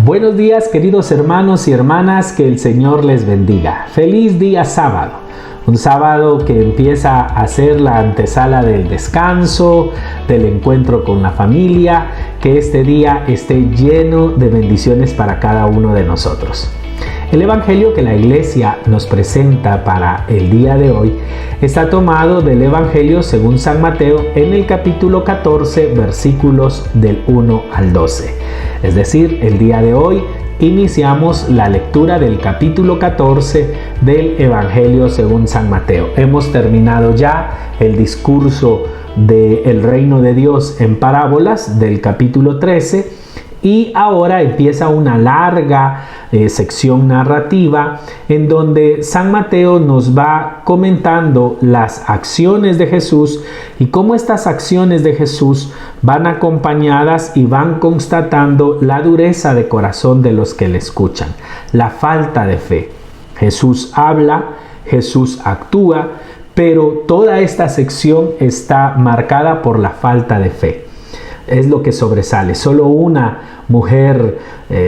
Buenos días, queridos hermanos y hermanas, que el Señor les bendiga. Feliz día sábado, un sábado que empieza a ser la antesala del descanso, del encuentro con la familia, que este día esté lleno de bendiciones para cada uno de nosotros. El Evangelio que la Iglesia nos presenta para el día de hoy está tomado del Evangelio según San Mateo en el capítulo 14, versículos del 1 al 12. Es decir, el día de hoy iniciamos la lectura del capítulo 14 del Evangelio según San Mateo. Hemos terminado ya el discurso del reino de Dios en parábolas del capítulo 13 y ahora empieza una larga sección narrativa en donde San Mateo nos va comentando las acciones de Jesús y cómo estas acciones de Jesús van acompañadas y van constatando la dureza de corazón de los que le escuchan, la falta de fe. Jesús habla, Jesús actúa, pero toda esta sección está marcada por la falta de fe. Es lo que sobresale. Solo una mujer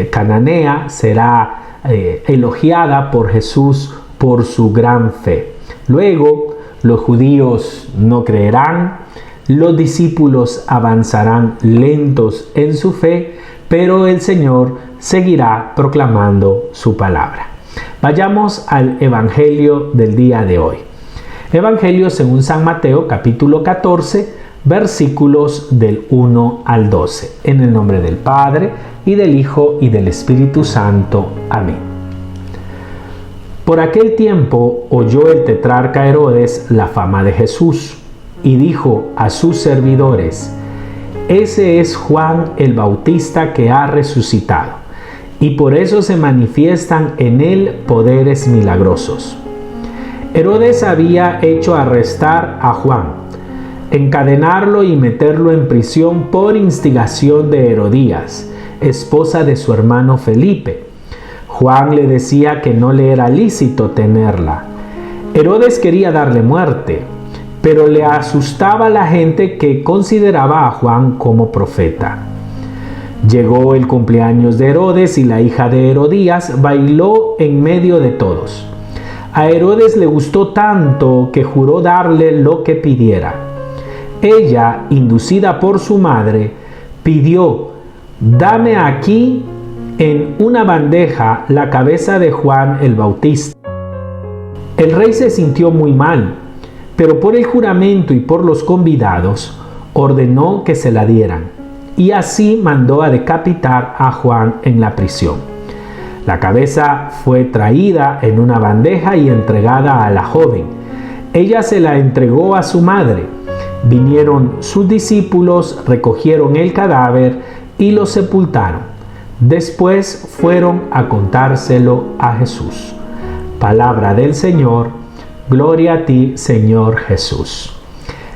cananea será elogiada por Jesús por su gran fe. Luego, los judíos no creerán, los discípulos avanzarán lentos en su fe, pero el Señor seguirá proclamando su palabra. Vayamos al Evangelio del día de hoy. Evangelio según San Mateo, capítulo 14, versículos del 1 al 12. En el nombre del Padre, y del Hijo, y del Espíritu Santo. Amén. Por aquel tiempo oyó el tetrarca Herodes la fama de Jesús, y dijo a sus servidores: Ese es Juan el Bautista que ha resucitado, y por eso se manifiestan en él poderes milagrosos. Herodes había hecho arrestar a Juan, encadenarlo y meterlo en prisión por instigación de Herodías, esposa de su hermano Felipe. Juan le decía que no le era lícito tenerla. Herodes quería darle muerte, pero le asustaba la gente que consideraba a Juan como profeta. Llegó el cumpleaños de Herodes y la hija de Herodías bailó en medio de todos. A Herodes le gustó tanto que juró darle lo que pidiera. Ella, inducida por su madre, pidió: Dame aquí en una bandeja la cabeza de Juan el Bautista. El rey se sintió muy mal, pero por el juramento y por los convidados, ordenó que se la dieran, y así mandó a decapitar a Juan en la prisión. La cabeza fue traída en una bandeja y entregada a la joven. Ella se la entregó a su madre. Vinieron sus discípulos, recogieron el cadáver y lo sepultaron. Después fueron a contárselo a Jesús. Palabra del Señor. Gloria a ti, Señor Jesús.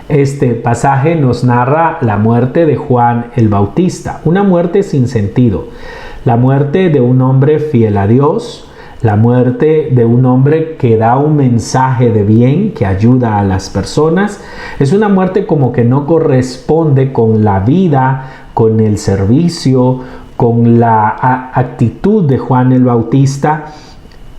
Este pasaje nos narra la muerte de Juan el Bautista, una muerte sin sentido, la muerte de un hombre fiel a Dios, la muerte de un hombre que da un mensaje de bien, que ayuda a las personas. Es una muerte como que no corresponde con la vida, con el servicio, con la actitud de Juan el Bautista,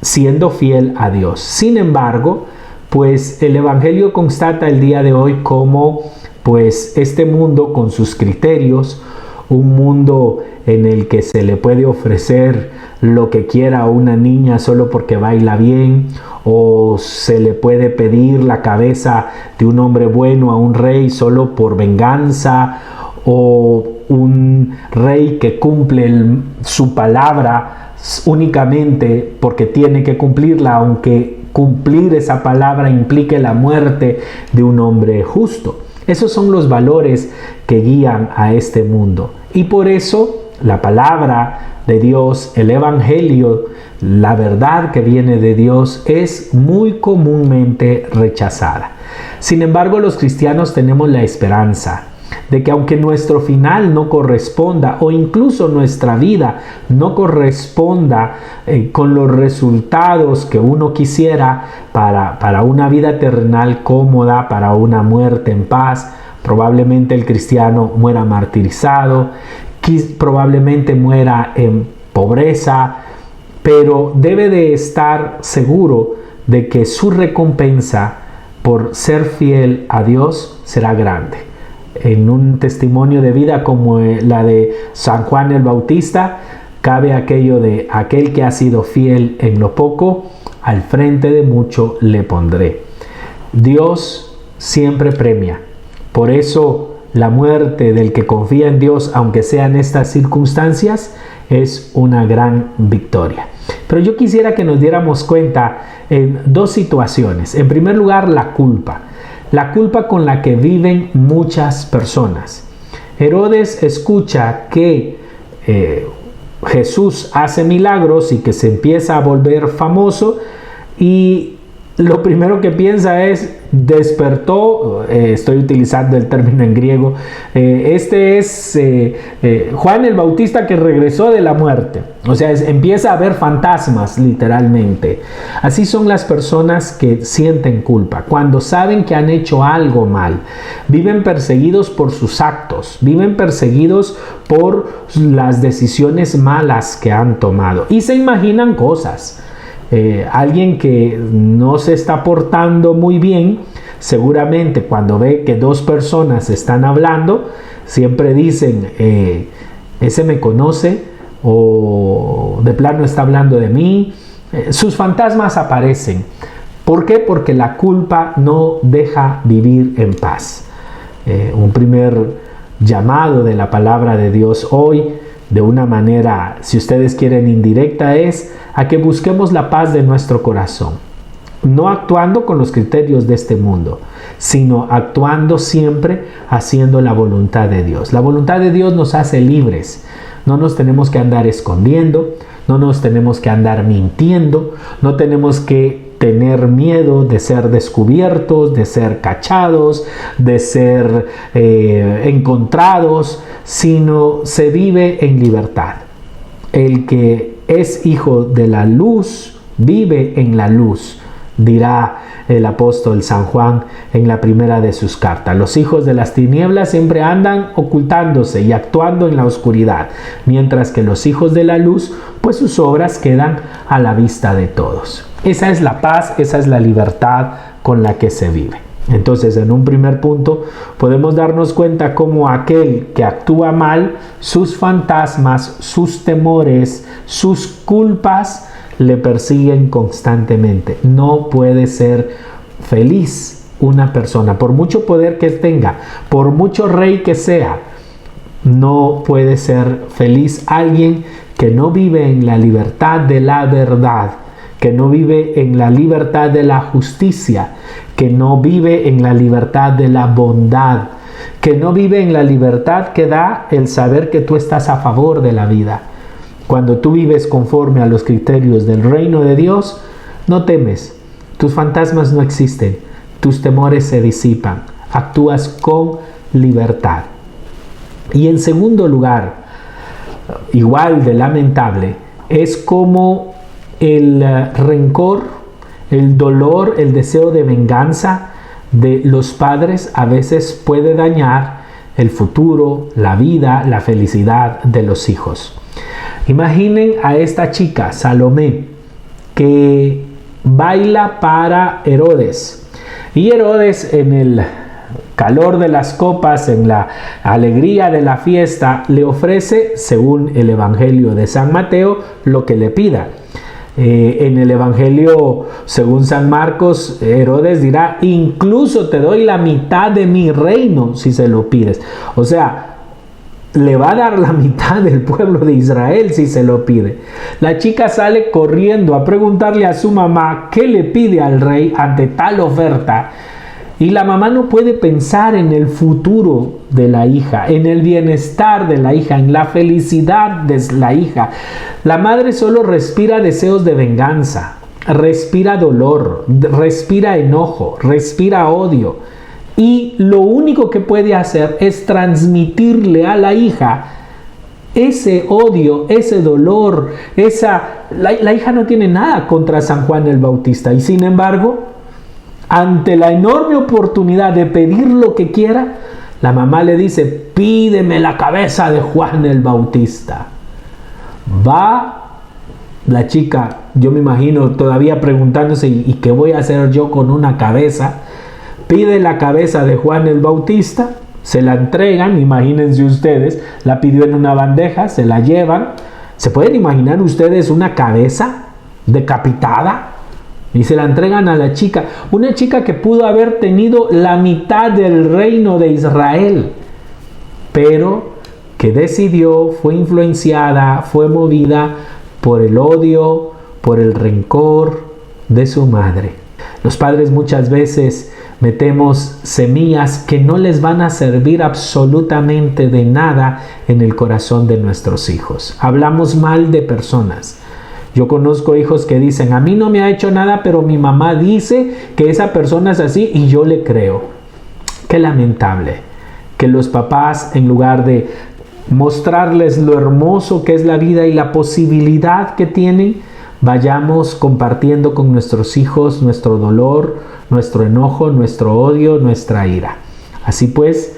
siendo fiel a Dios. Sin embargo, pues el Evangelio constata el día de hoy como pues este mundo con sus criterios, un mundo en el que se le puede ofrecer lo que quiera a una niña solo porque baila bien, o se le puede pedir la cabeza de un hombre bueno a un rey solo por venganza, o un rey que cumple su palabra únicamente porque tiene que cumplirla, aunque cumplir esa palabra implique la muerte de un hombre justo. Esos son los valores que guían a este mundo. Y por eso la palabra de Dios, el Evangelio, la verdad que viene de Dios es muy comúnmente rechazada. Sin embargo, los cristianos tenemos la esperanza de que aunque nuestro final no corresponda o incluso nuestra vida no corresponda con los resultados que uno quisiera para una vida terrenal cómoda, para una muerte en paz, probablemente el cristiano muera martirizado, probablemente muera pobreza, pero debe de estar seguro de que su recompensa por ser fiel a Dios será grande. En un testimonio de vida como la de San Juan el Bautista, cabe aquello de aquel que ha sido fiel en lo poco, al frente de mucho le pondré. Dios siempre premia. Por eso la muerte del que confía en Dios, aunque sean estas circunstancias, es una gran victoria. Pero yo quisiera que nos diéramos cuenta en dos situaciones. En primer lugar, la culpa. La culpa con la que viven muchas personas. Herodes escucha que Jesús hace milagros y que se empieza a volver famoso, y lo primero que piensa es, despertó, estoy utilizando el término en griego, este es Juan el Bautista que regresó de la muerte. O sea, empieza a ver fantasmas literalmente. Así son las personas que sienten culpa, cuando saben que han hecho algo mal. Viven perseguidos por sus actos, viven perseguidos por las decisiones malas que han tomado y se imaginan cosas. Alguien que no se está portando muy bien, seguramente cuando ve que dos personas están hablando, siempre dicen, ese me conoce, o de plano está hablando de mí. Sus fantasmas aparecen. ¿Por qué? Porque la culpa no deja vivir en paz. Un primer llamado de la palabra de Dios hoy, de una manera, si ustedes quieren, indirecta, es a que busquemos la paz de nuestro corazón, no actuando con los criterios de este mundo, sino actuando siempre haciendo la voluntad de Dios. La voluntad de Dios nos hace libres. No nos tenemos que andar escondiendo, no nos tenemos que andar mintiendo, no tenemos que tener miedo de ser descubiertos, de ser cachados, de ser encontrados, sino se vive en libertad. El que es hijo de la luz vive en la luz, dirá el apóstol San Juan en la primera de sus cartas. Los hijos de las tinieblas siempre andan ocultándose y actuando en la oscuridad, mientras que los hijos de la luz, pues sus obras quedan a la vista de todos. Esa es la paz, esa es la libertad con la que se vive. Entonces, en un primer punto, podemos darnos cuenta cómo aquel que actúa mal, sus fantasmas, sus temores, sus culpas, le persiguen constantemente. No puede ser feliz una persona, por mucho poder que tenga, por mucho rey que sea, no puede ser feliz alguien que no vive en la libertad de la verdad, que no vive en la libertad de la justicia, que no vive en la libertad de la bondad, que no vive en la libertad que da el saber que tú estás a favor de la vida. Cuando tú vives conforme a los criterios del reino de Dios, no temes, tus fantasmas no existen, tus temores se disipan, actúas con libertad. Y en segundo lugar, igual de lamentable, es como el rencor, el dolor, el deseo de venganza de los padres a veces puede dañar el futuro, la vida, la felicidad de los hijos. Imaginen a esta chica, Salomé, que baila para Herodes. Y Herodes, en el calor de las copas, en la alegría de la fiesta, le ofrece, según el Evangelio de San Mateo, lo que le pida. En el Evangelio, según San Marcos, Herodes dirá, incluso te doy la mitad de mi reino si se lo pides. O sea, le va a dar la mitad del pueblo de Israel si se lo pide. La chica sale corriendo a preguntarle a su mamá qué le pide al rey ante tal oferta. Y la mamá no puede pensar en el futuro de la hija, en el bienestar de la hija, en la felicidad de la hija. La madre solo respira deseos de venganza, respira dolor, respira enojo, respira odio. Y lo único que puede hacer es transmitirle a la hija ese odio, ese dolor, la hija no tiene nada contra San Juan el Bautista. Y sin embargo, ante la enorme oportunidad de pedir lo que quiera, la mamá le dice, pídeme la cabeza de Juan el Bautista. Va la chica, yo me imagino todavía preguntándose, ¿y qué voy a hacer yo con una cabeza? Pide la cabeza de Juan el Bautista, se la entregan, imagínense ustedes, la pidió en una bandeja, se la llevan. ¿Se pueden imaginar ustedes una cabeza decapitada? Y se la entregan a la chica, una chica que pudo haber tenido la mitad del reino de Israel, pero que decidió, fue influenciada, fue movida por el odio, por el rencor de su madre. Los padres muchas veces metemos semillas que no les van a servir absolutamente de nada en el corazón de nuestros hijos. Hablamos mal de personas. Yo conozco hijos que dicen, a mí no me ha hecho nada, pero mi mamá dice que esa persona es así y yo le creo. Qué lamentable que los papás, en lugar de mostrarles lo hermoso que es la vida y la posibilidad que tienen, vayamos compartiendo con nuestros hijos nuestro dolor, nuestro enojo, nuestro odio, nuestra ira. Así pues,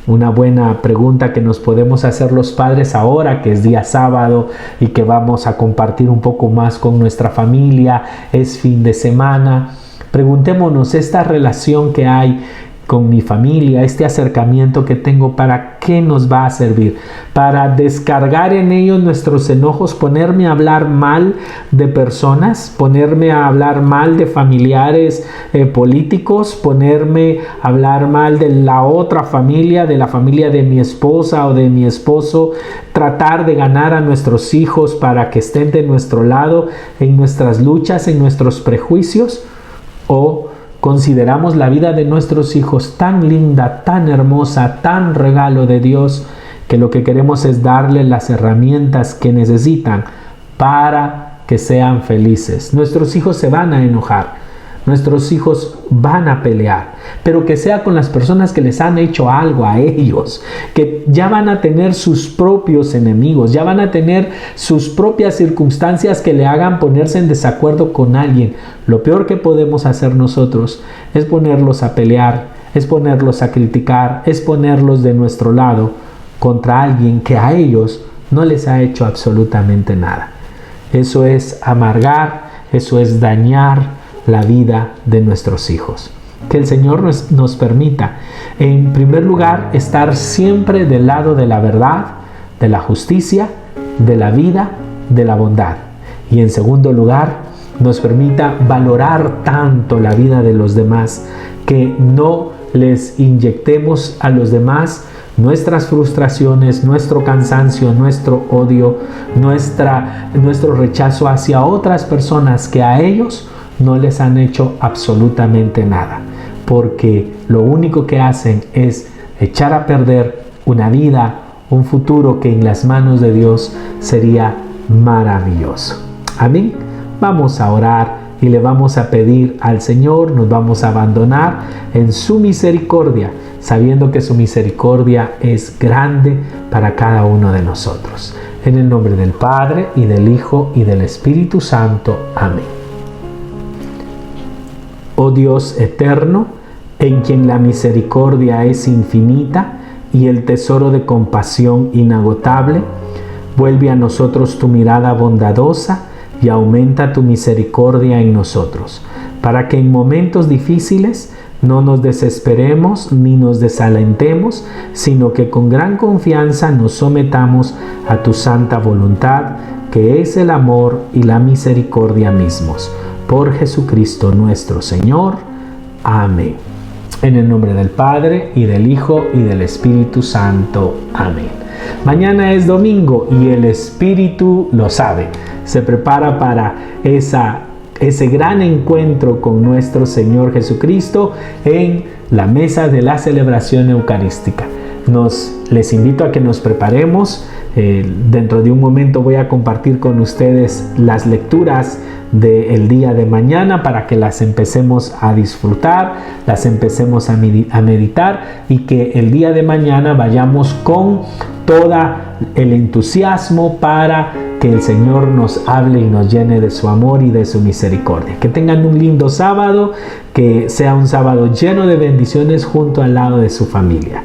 una buena pregunta que nos podemos hacer los padres ahora que es día sábado y que vamos a compartir un poco más con nuestra familia, es fin de semana. Preguntémonos, esta relación que hay con mi familia, este acercamiento que tengo, ¿para qué nos va a servir? ¿Para descargar en ellos nuestros enojos, ponerme a hablar mal de personas, ponerme a hablar mal de familiares políticos, ponerme a hablar mal de la otra familia, de la familia de mi esposa o de mi esposo, tratar de ganar a nuestros hijos para que estén de nuestro lado en nuestras luchas, en nuestros prejuicios? ¿O consideramos la vida de nuestros hijos tan linda, tan hermosa, tan regalo de Dios, que lo que queremos es darles las herramientas que necesitan para que sean felices? Nuestros hijos se van a enojar, nuestros hijos van a pelear, pero que sea con las personas que les han hecho algo a ellos, que ya van a tener sus propios enemigos, ya van a tener sus propias circunstancias que le hagan ponerse en desacuerdo con alguien. Lo peor que podemos hacer nosotros es ponerlos a pelear, es ponerlos a criticar, es ponerlos de nuestro lado contra alguien que a ellos no les ha hecho absolutamente nada. Eso es amargar, eso es dañar la vida de nuestros hijos. Que el Señor nos permita, en primer lugar, estar siempre del lado de la verdad, de la justicia, de la vida, de la bondad. Y en segundo lugar, nos permita valorar tanto la vida de los demás, que no les inyectemos a los demás nuestras frustraciones, nuestro cansancio, nuestro odio, nuestro rechazo hacia otras personas que a ellos no les han hecho absolutamente nada, porque lo único que hacen es echar a perder una vida, un futuro que en las manos de Dios sería maravilloso. Amén. Vamos a orar y le vamos a pedir al Señor, nos vamos a abandonar en su misericordia, sabiendo que su misericordia es grande para cada uno de nosotros. En el nombre del Padre, y del Hijo, y del Espíritu Santo. Amén. Oh Dios eterno, en quien la misericordia es infinita y el tesoro de compasión inagotable, vuelve a nosotros tu mirada bondadosa y aumenta tu misericordia en nosotros, para que en momentos difíciles no nos desesperemos ni nos desalentemos, sino que con gran confianza nos sometamos a tu santa voluntad, que es el amor y la misericordia mismos. Por Jesucristo nuestro Señor. Amén. En el nombre del Padre, y del Hijo, y del Espíritu Santo. Amén. Mañana es domingo y el Espíritu lo sabe. Se prepara para ese gran encuentro con nuestro Señor Jesucristo en la mesa de la celebración eucarística. Les invito a que nos preparemos. Dentro de un momento voy a compartir con ustedes las lecturas del día de mañana para que las empecemos a disfrutar, las empecemos a meditar, y que el día de mañana vayamos con todo el entusiasmo para que el Señor nos hable y nos llene de su amor y de su misericordia. Que tengan un lindo sábado, que sea un sábado lleno de bendiciones junto al lado de su familia.